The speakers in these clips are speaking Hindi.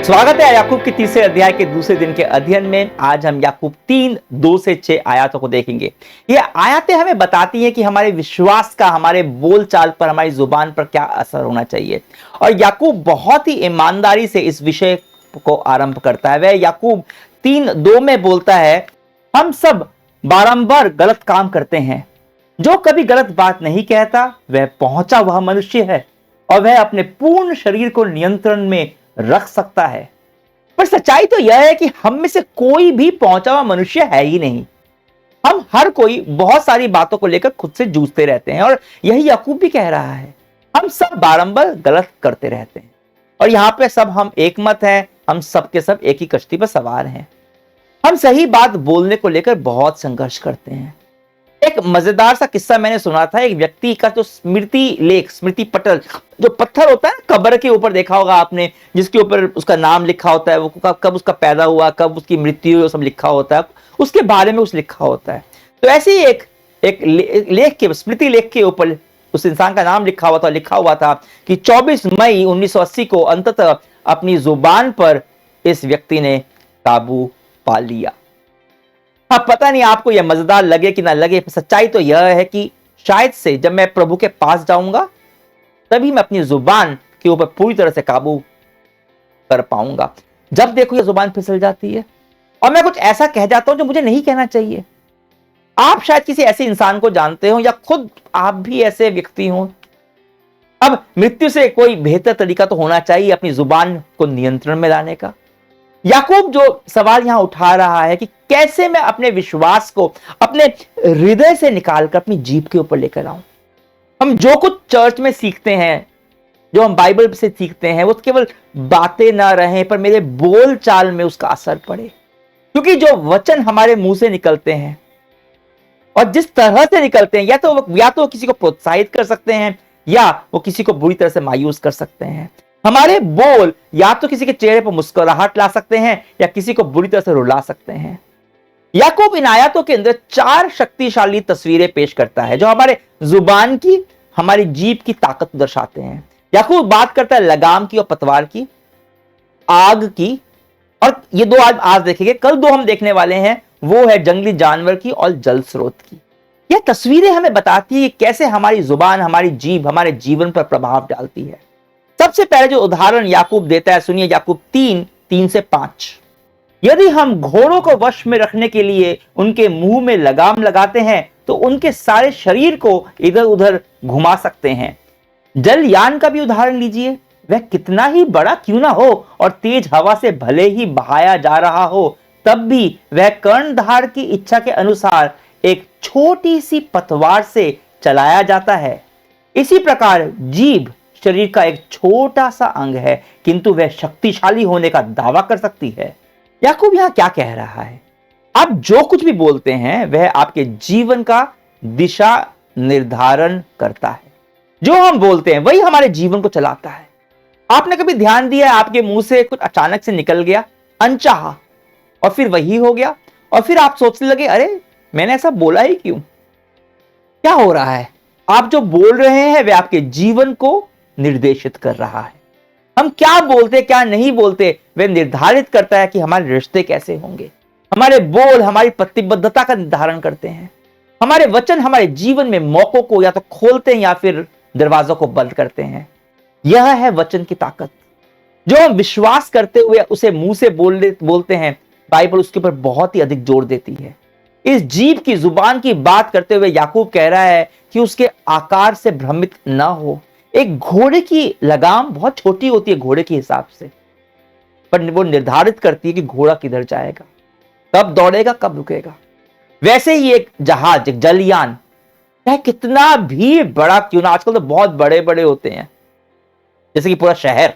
स्वागत है याकूब के तीसरे अध्याय के दूसरे दिन के अध्ययन में। आज हम याकूब 3:2 से 6 आयतों को देखेंगे। ये आयतें हमें बताती हैं कि हमारे विश्वास का हमारे बोलचाल पर, हमारी जुबान पर क्या असर होना चाहिए। और याकूब बहुत ही ईमानदारी से इस विषय को आरंभ करता है। वह याकूब 3:2 में बोलता है, हम सब बारंबार गलत काम करते हैं। जो कभी गलत बात नहीं कहता वह पहुंचा हुआ मनुष्य है और वह अपने पूर्ण शरीर को नियंत्रण में रख सकता है। पर सच्चाई तो यह है कि हम में से कोई भी पहुंचा हुआ मनुष्य है ही नहीं। हम हर कोई बहुत सारी बातों को लेकर खुद से जूझते रहते हैं और यही याकूब भी कह रहा है। हम सब बारंबार गलत करते रहते हैं और यहां पे सब हम एक मत हैं। हम सब के सब एक ही कश्ती पर सवार हैं। हम सही बात बोलने को लेकर बहुत संघर्ष करते हैं। एक मजेदार सा किस्सा मैंने सुना था। एक व्यक्ति का जो स्मृति पटल, जो पत्थर होता है कब्र के ऊपर, देखा होगा आपने, जिसके ऊपर उसका नाम लिखा होता है, वो कब उसका पैदा हुआ, कब उसकी मृत्यु हुई, सब लिखा होता है, उसके बारे में कुछ लिखा होता है। तो ऐसे ही एक लेख के, स्मृति लेख के ऊपर उस इंसान का नाम लिखा हुआ था कि 24 मई 1980 को अंततः अपनी जुबान पर इस व्यक्ति ने काबू पा लिया। हाँ, पता नहीं आपको यह मजेदार लगे कि ना लगे, सच्चाई तो यह है कि शायद से जब मैं प्रभु के पास जाऊंगा तभी मैं अपनी जुबान के ऊपर पूरी तरह से काबू कर पाऊंगा। जब देखो ये जुबान फिसल जाती है और मैं कुछ ऐसा कह जाता हूं जो मुझे नहीं कहना चाहिए। आप शायद किसी ऐसे इंसान को जानते हो या खुद आप भी ऐसे व्यक्ति हो। अब मृत्यु से कोई बेहतर तरीका तो होना चाहिए अपनी जुबान को नियंत्रण में लाने का। याकूब जो सवाल यहां उठा रहा है कि कैसे मैं अपने विश्वास को अपने हृदय से निकालकर अपनी जीभ के ऊपर लेकर आऊं। हम जो कुछ चर्च में सीखते हैं, जो हम बाइबल से सीखते हैं, वो केवल बातें ना रहे पर मेरे बोल चाल में उसका असर पड़े। क्योंकि जो वचन हमारे मुंह से निकलते हैं और जिस तरह से निकलते हैं, या तो किसी को प्रोत्साहित कर सकते हैं या वो किसी को बुरी तरह से मायूस कर सकते हैं। हमारे बोल या तो किसी के चेहरे पर मुस्कुराहट ला सकते हैं या किसी को बुरी तरह से रुला सकते हैं। याकूब इन आयतों के अंदर 4 शक्तिशाली तस्वीरें पेश करता है जो हमारे जुबान की, हमारी जीभ की ताकत को दर्शाते हैं। याकूब बात करता है लगाम की और पतवार की, आग की, और ये दो आज देखेंगे। कल 2 हम देखने वाले हैं, वो है जंगली जानवर की और जल स्रोत की। यह तस्वीरें हमें बताती है कि कैसे हमारी जुबान, हमारी जीभ हमारे जीवन पर प्रभाव डालती है। सबसे पहले जो उदाहरण याकूब देता है, सुनिए, याकूब 3:3-5। यदि हम घोड़ों को वश में रखने के लिए उनके मुंह में लगाम लगाते हैं तो उनके सारे शरीर को इधर उधर घुमा सकते हैं। जलयान का भी उदाहरण लीजिए। वह कितना ही बड़ा क्यों ना हो और तेज हवा से भले ही बहाया जा रहा हो, तब भी वह कर्णधार की इच्छा के अनुसार एक छोटी सी पतवार से चलाया जाता है। इसी प्रकार जीभ शरीर का एक छोटा सा अंग है, किंतु वह शक्तिशाली होने का दावा कर सकती है। याकूब यहां क्या कह रहा है? आप जो कुछ भी बोलते हैं वह आपके जीवन का दिशा निर्धारण करता है। जो हम बोलते हैं वही हमारे जीवन को चलाता है। आपने कभी ध्यान दिया, आपके मुंह से कुछ अचानक से निकल गया अनचाहा और फिर वही हो गया और फिर आप सोचने लगे, अरे मैंने ऐसा बोला ही क्यों? क्या हो रहा है? आप जो बोल रहे हैं वह आपके जीवन को निर्देशित कर रहा है। हम क्या बोलते क्या नहीं बोलते वह निर्धारित करता है कि हमारे रिश्ते कैसे होंगे। हमारे बोल हमारी प्रतिबद्धता का निर्धारण करते हैं। हमारे वचन हमारे जीवन में मौकों को या तो खोलते हैं या फिर दरवाजों को बंद करते हैं। यह है वचन की ताकत। जो हम विश्वास करते हुए उसे मुंह से बोलते हैं, बाइबल उसके ऊपर बहुत ही अधिक जोर देती है। इस जीभ की, जुबान की बात करते हुए याकूब कह रहा है कि उसके आकार से भ्रमित ना हो। एक घोड़े की लगाम बहुत छोटी होती है घोड़े के हिसाब से, पर वो निर्धारित करती है कि घोड़ा किधर जाएगा, कब दौड़ेगा, कब रुकेगा। वैसे ही एक जहाज, एक जलयान, चाहे कितना भी बड़ा क्यों ना, आजकल तो बहुत बड़े बड़े होते हैं जैसे कि पूरा शहर,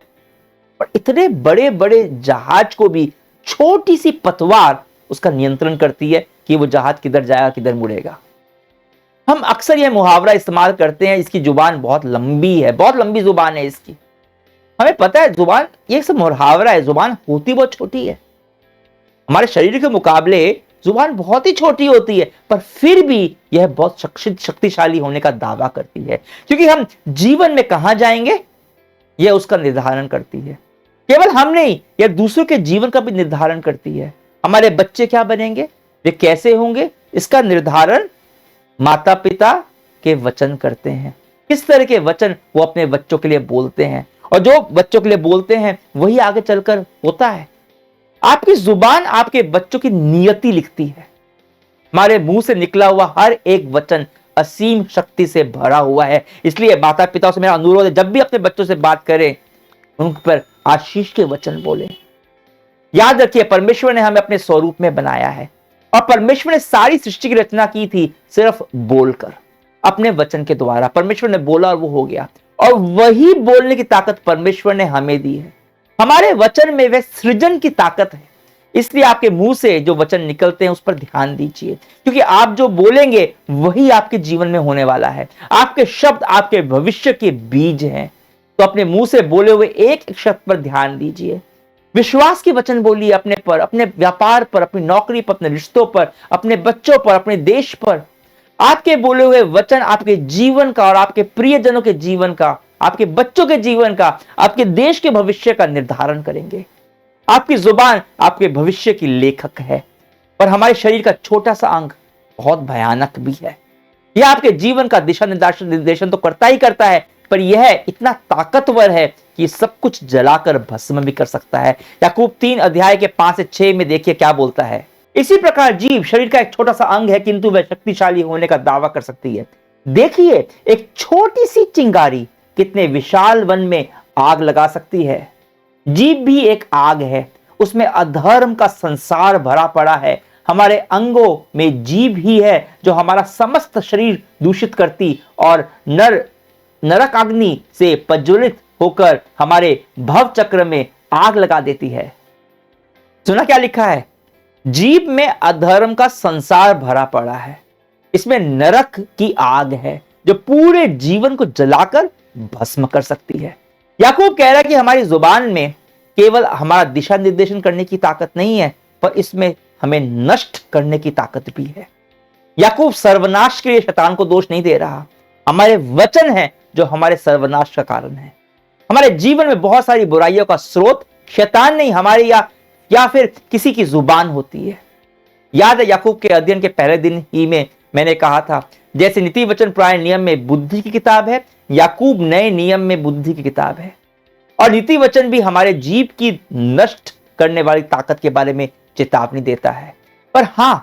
पर इतने बड़े बड़े जहाज को भी छोटी सी पतवार उसका नियंत्रण करती है कि वो जहाज किधर जाएगा, किधर मुड़ेगा। हम अक्सर यह मुहावरा इस्तेमाल करते हैं, इसकी जुबान बहुत लंबी है, बहुत लंबी जुबान है इसकी। हमें पता है जुबान, ये सब मुहावरा है, जुबान होती बहुत छोटी है। हमारे शरीर के मुकाबले जुबान बहुत ही छोटी होती है, पर फिर भी यह बहुत शक्तिशाली होने का दावा करती है, क्योंकि हम जीवन में कहां जाएंगे यह उसका निर्धारण करती है। केवल हम नहीं, यह दूसरों के जीवन का भी निर्धारण करती है। हमारे बच्चे क्या बनेंगे, वे कैसे होंगे, इसका निर्धारण माता पिता के वचन करते हैं। किस तरह के वचन वो अपने बच्चों के लिए बोलते हैं, और जो बच्चों के लिए बोलते हैं वही आगे चलकर होता है। आपकी जुबान आपके बच्चों की नियति लिखती है। हमारे मुंह से निकला हुआ हर एक वचन असीम शक्ति से भरा हुआ है। इसलिए माता पिता से मेरा अनुरोध है, जब भी अपने बच्चों से बात करें उन पर आशीष के वचन बोले। याद रखिए, परमेश्वर ने हमें अपने स्वरूप में बनाया है, और परमेश्वर ने सारी सृष्टि की रचना की थी सिर्फ बोलकर, अपने वचन के द्वारा। परमेश्वर ने बोला और वो हो गया, और वही बोलने की ताकत परमेश्वर ने हमें दी है। हमारे वचन में वह सृजन की ताकत है। इसलिए आपके मुंह से जो वचन निकलते हैं उस पर ध्यान दीजिए, क्योंकि आप जो बोलेंगे वही आपके जीवन में होने वाला है। आपके शब्द आपके भविष्य के बीज हैं। तो अपने मुंह से बोले हुए एक एक शब्द पर ध्यान दीजिए। विश्वास के वचन बोलिए अपने पर, अपने व्यापार पर, अपनी नौकरी पर, अपने रिश्तों पर, अपने बच्चों पर, अपने देश पर। आपके बोले हुए वचन आपके जीवन का और आपके प्रियजनों के जीवन का, आपके बच्चों के जीवन का, आपके देश के भविष्य का निर्धारण करेंगे। आपकी जुबान आपके भविष्य की लेखक है, और हमारे शरीर का छोटा सा अंग बहुत भयानक भी है। यह आपके जीवन का दिशा निर्देशन तो करता ही करता है, पर यह इतना ताकतवर है कि सब कुछ जलाकर भस्म भी कर सकता है। याकूब 3 अध्याय के 5 से 6 में देखिए क्या बोलता है। इसी प्रकार जीभ शरीर का एक छोटा सा अंग है, किंतु वह शक्तिशाली होने का दावा कर सकती है। देखिए, एक छोटी सी चिंगारी कितने विशाल वन में आग लगा सकती है। जीभ भी एक आग है, उसमें अधर्म का संसार भरा पड़ा है। हमारे अंगों में जीभ ही है जो हमारा समस्त शरीर दूषित करती और नरक अग्नि से प्रज्वलित होकर हमारे भव चक्र में आग लगा देती है। सुना क्या लिखा है? जीभ में अधर्म का संसार भरा पड़ा है, इसमें नरक की आग है जो पूरे जीवन को जलाकर भस्म कर सकती है। याकूब कह रहा है कि हमारी जुबान में केवल हमारा दिशा निर्देशन करने की ताकत नहीं है, पर इसमें हमें नष्ट करने की ताकत भी है। याकूब सर्वनाश के लिए शैतान को दोष नहीं दे रहा, हमारे वचन है जो हमारे सर्वनाश का कारण है। हमारे जीवन में बहुत सारी बुराइयों का स्रोत शैतान नहीं, हमारे या फिर किसी की जुबान होती है। याद है याकूब के अध्ययन के पहले दिन ही में मैंने कहा था, जैसे नीति वचन पुराने नियम में बुद्धि की किताब है, याकूब नए नियम में बुद्धि की किताब है। और नीति वचन भी हमारे जीव की नष्ट करने वाली ताकत के बारे में चेतावनी देता है। पर हां,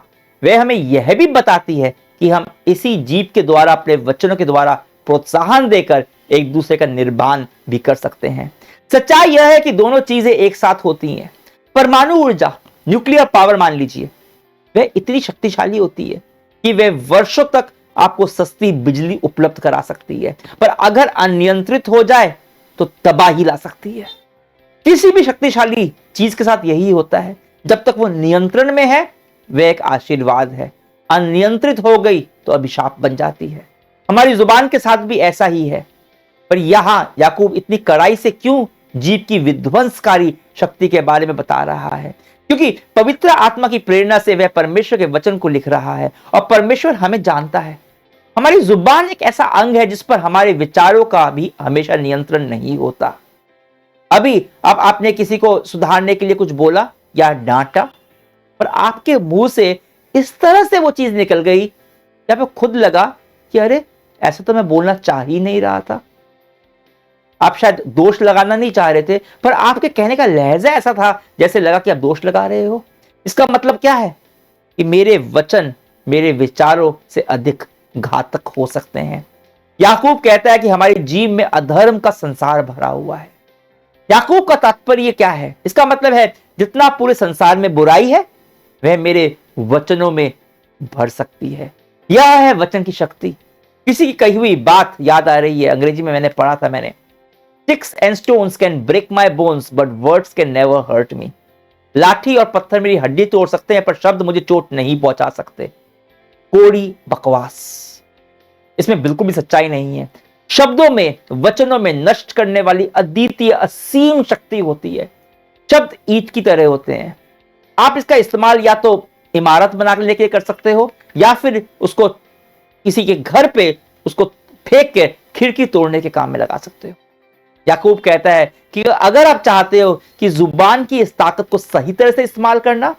वह हमें यह भी बताती है कि हम इसी जीव के द्वारा, अपने वचनों के द्वारा प्रोत्साहन देकर एक दूसरे का निर्माण भी कर सकते हैं। सच्चाई यह है कि दोनों चीजें एक साथ होती हैं। परमाणु ऊर्जा, न्यूक्लियर पावर मान लीजिए, वह इतनी शक्तिशाली होती है कि वह वर्षों तक आपको सस्ती बिजली उपलब्ध करा सकती है, पर अगर अनियंत्रित हो जाए तो तबाही ला सकती है। किसी भी शक्तिशाली चीज के साथ यही होता है, जब तक वो नियंत्रण में है वह एक आशीर्वाद है, अनियंत्रित हो गई तो अभिशाप बन जाती है। हमारी जुबान के साथ भी ऐसा ही है। पर यहां याकूब इतनी कड़ाई से क्यों जीव की विध्वंसकारी शक्ति के बारे में बता रहा है? क्योंकि पवित्र आत्मा की प्रेरणा से वह परमेश्वर के वचन को लिख रहा है, और परमेश्वर हमें जानता है। हमारी जुबान एक ऐसा अंग है जिस पर हमारे विचारों का भी हमेशा नियंत्रण नहीं होता। अभी अब आपने किसी को सुधारने के लिए कुछ बोला या डांटा, पर आपके मुंह से इस तरह से वो चीज निकल गई जब खुद लगा कि अरे ऐसा तो मैं बोलना चाह ही नहीं रहा था। आप शायद दोष लगाना नहीं चाह रहे थे, पर आपके कहने का लहजा ऐसा था जैसे लगा कि आप दोष लगा रहे हो। इसका मतलब क्या है? कि मेरे वचन मेरे विचारों से अधिक घातक हो सकते हैं। याकूब कहता है कि हमारी जीभ में अधर्म का संसार भरा हुआ है। याकूब का तात्पर्य क्या है? इसका मतलब है जितना पूरे संसार में बुराई है वह मेरे वचनों में भर सकती है। यह है वचन की शक्ति। किसी की कही हुई बात याद आ रही है, अंग्रेजी में मैंने पढ़ा था। Sticks and stones can break my bones, but words can never hurt me. लाठी और पत्थर मेरी हड्डी तोड़ सकते हैं, पर शब्द मुझे चोट नहीं पहुंचा सकते। कोड़ी बकवास, इसमें बिल्कुल भी सच्चाई नहीं है। शब्दों में, वचनों में नष्ट करने वाली अद्वितीय असीम शक्ति होती है। शब्द ईंट की तरह होते हैं। आप इसका इस्तेमाल या तो इमारत बनाने के लिए कर सकते हो, या फिर उसको किसी के घर पे उसको फेंक के खिड़की तोड़ने के काम में लगा सकते हो। याकूब कहता है कि अगर आप चाहते हो कि जुबान की इस ताकत को सही तरह से इस्तेमाल करना,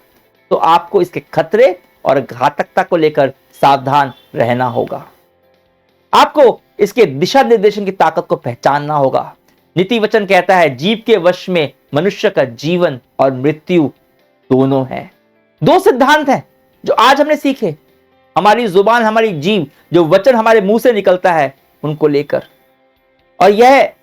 तो आपको इसके खतरे और घातकता को लेकर सावधान रहना होगा। आपको इसके दिशा निर्देशन की ताकत को पहचानना होगा। नीति वचन कहता है जीव के वश में मनुष्य का जीवन और मृत्यु दोनों है। दो सिद्धांत हैं जो आज हमने सीखे, हमारी जुबान, हमारी जीव, जो वचन हमारे मुंह से निकलता है उनको लेकर। और यह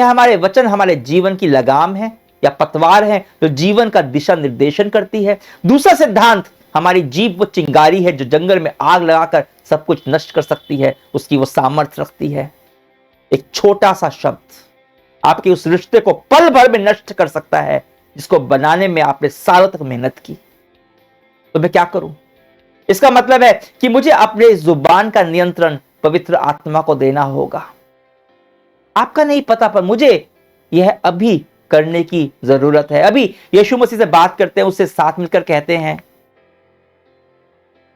हमारे वचन हमारे जीवन की लगाम है या पतवार है जो जीवन का दिशा निर्देशन करती है। दूसरा सिद्धांत, हमारी जीभ वो चिंगारी है जो जंगल में आग लगाकर सब कुछ नष्ट कर सकती है, उसकी वो सामर्थ्य रखती है। एक छोटा सा शब्द आपके उस रिश्ते को पल भर में नष्ट कर सकता है जिसको बनाने में आपने सालों तक मेहनत की। तो मैं क्या करूं? इसका मतलब है कि मुझे अपने जुबान का नियंत्रण पवित्र आत्मा को देना होगा। आपका नहीं पता, पर मुझे यह अभी करने की जरूरत है। अभी यीशु मसीह से बात करते हैं, उससे साथ मिलकर कहते हैं,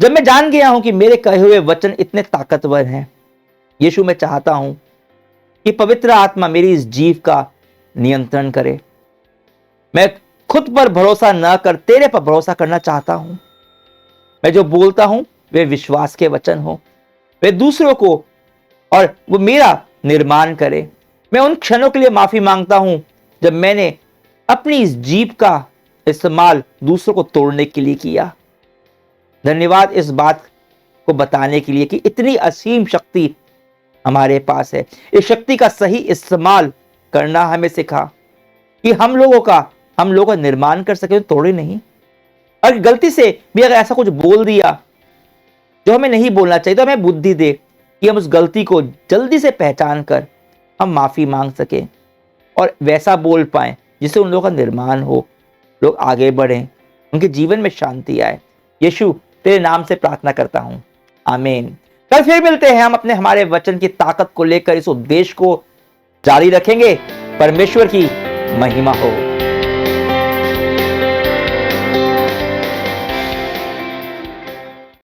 जब मैं जान गया हूं कि मेरे कहे हुए वचन इतने ताकतवर हैं, यीशु मैं चाहता हूं कि पवित्र आत्मा मेरी इस जीव का नियंत्रण करे। मैं खुद पर भरोसा न कर तेरे पर भरोसा करना चाहता हूं। मैं जो बोलता हूं वे विश्वास के वचन हो, वे दूसरों को और वो मेरा निर्माण करे। मैं उन क्षणों के लिए माफी मांगता हूं जब मैंने अपनी इस जीभ का इस्तेमाल दूसरों को तोड़ने के लिए किया। धन्यवाद इस बात को बताने के लिए कि इतनी असीम शक्ति हमारे पास है। इस शक्ति का सही इस्तेमाल करना हमें सिखा कि हम लोगों का निर्माण कर सके, तोड़े नहीं। और गलती से भी अगर ऐसा कुछ बोल दिया जो हमें नहीं बोलना चाहिए, तो हमें बुद्धि दे कि हम उस गलती को जल्दी से पहचान कर हम माफी मांग सकें और वैसा बोल पाएं जिससे उन लोगों का निर्माण हो, लोग आगे बढ़ें, उनके जीवन में शांति आए। यीशु तेरे नाम से प्रार्थना करता हूं, आमीन। कल फिर मिलते हैं, हम अपने हमारे वचन की ताकत को लेकर इस उपदेश को जारी रखेंगे। परमेश्वर की महिमा हो।